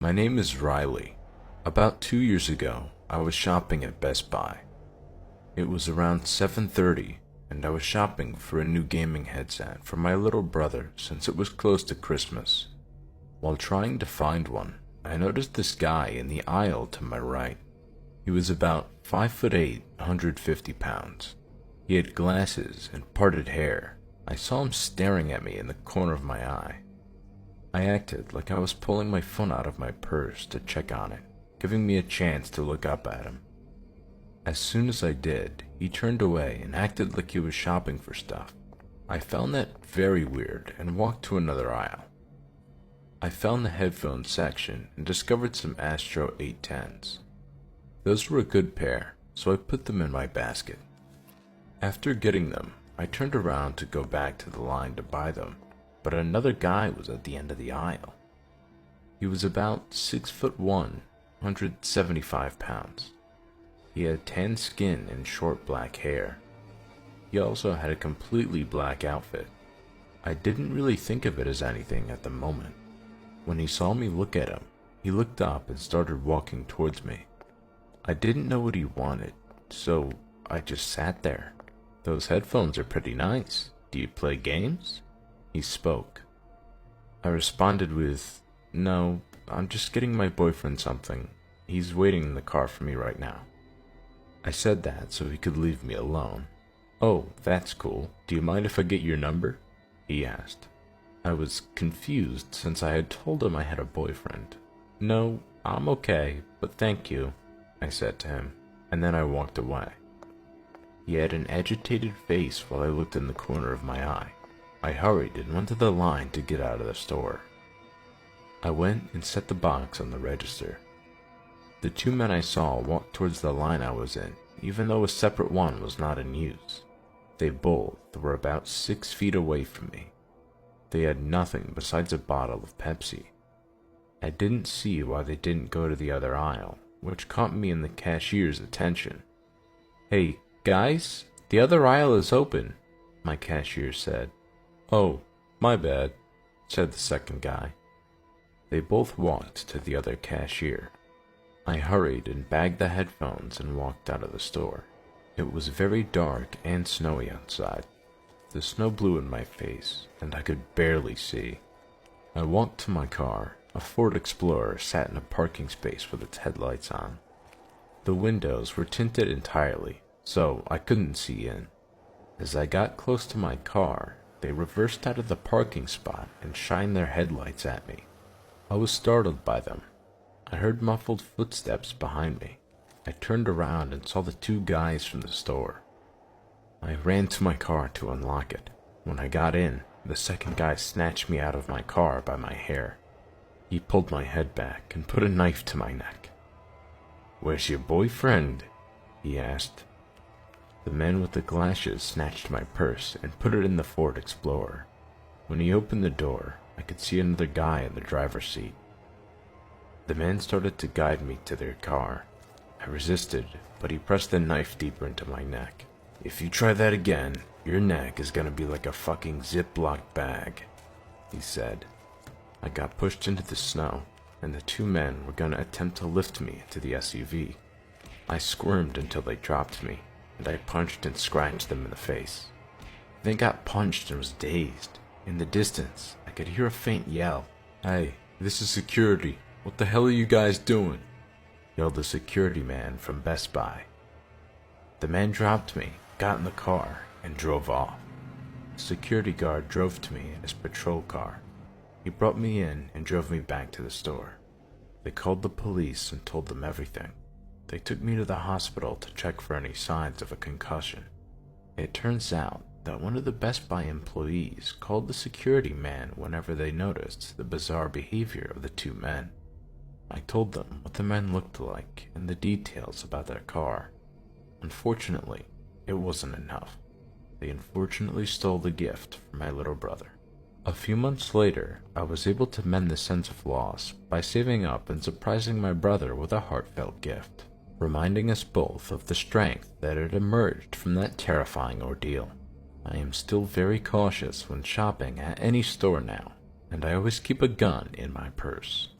My name is Riley. About 2 years ago, I was shopping at Best Buy. It was around 7:30, and I was shopping for a new gaming headset for my little brother since it was close to Christmas. While trying to find one, I noticed this guy in the aisle to my right. He was about 5'8", 150 pounds. He had glasses and parted hair. I saw him staring at me in the corner of my eye. I acted like I was pulling my phone out of my purse to check on it, giving me a chance to look up at him. As soon as I did, he turned away and acted like he was shopping for stuff. I found that very weird and walked to another aisle. I found the headphones section and discovered some Astro 810s. Those were a good pair, so I put them in my basket. After getting them, I turned around to go back to the line to buy them, but another guy was at the end of the aisle. He was about 6'1", 175 pounds. He had tan skin and short black hair. He also had a completely black outfit. I didn't really think of it as anything at the moment. When he saw me look at him, he looked up and started walking towards me. I didn't know what he wanted, so I just sat there. "Those headphones are pretty nice. Do you play games?" He spoke. I responded with, "No, I'm just getting my boyfriend something. He's waiting in the car for me right now." I said that so he could leave me alone. "Oh, that's cool. Do you mind if I get your number?" he asked. I was confused since I had told him I had a boyfriend. "No, I'm okay, but thank you," I said to him, and then I walked away. He had an agitated face while I looked in the corner of my eye. I hurried and went to the line to get out of the store. I went and set the box on the register. The two men I saw walked towards the line I was in, even though a separate one was not in use. They both were about 6 feet away from me. They had nothing besides a bottle of Pepsi. I didn't see why they didn't go to the other aisle, which caught me and the cashier's attention. "Hey, guys, the other aisle is open," my cashier said. "Oh, my bad," said the second guy. They both walked to the other cashier. I hurried and bagged the headphones and walked out of the store. It was very dark and snowy outside. The snow blew in my face, and I could barely see. I walked to my car. A Ford Explorer sat in a parking space with its headlights on. The windows were tinted entirely, so I couldn't see in. As I got close to my car, they reversed out of the parking spot and shined their headlights at me. I was startled by them. I heard muffled footsteps behind me. I turned around and saw the two guys from the store. I ran to my car to unlock it. When I got in, the second guy snatched me out of my car by my hair. He pulled my head back and put a knife to my neck. "Where's your boyfriend?" he asked. The man with the glasses snatched my purse and put it in the Ford Explorer. When he opened the door, I could see another guy in the driver's seat. The man started to guide me to their car. I resisted, but he pressed the knife deeper into my neck. "If you try that again, your neck is gonna be like a fucking Ziploc bag," he said. I got pushed into the snow, and the two men were gonna attempt to lift me into the SUV. I squirmed until they dropped me, and I punched and scratched them in the face. They got punched and was dazed. In the distance, I could hear a faint yell. "Hey, this is security. What the hell are you guys doing?" yelled the security man from Best Buy. The man dropped me, got in the car, and drove off. The security guard drove to me in his patrol car. He brought me in and drove me back to the store. They called the police and told them everything. They took me to the hospital to check for any signs of a concussion. It turns out that one of the Best Buy employees called the security man whenever they noticed the bizarre behavior of the two men. I told them what the men looked like and the details about their car. Unfortunately, it wasn't enough. They unfortunately stole the gift from my little brother. A few months later, I was able to mend the sense of loss by saving up and surprising my brother with a heartfelt gift, reminding us both of the strength that had emerged from that terrifying ordeal. I am still very cautious when shopping at any store now, and I always keep a gun in my purse.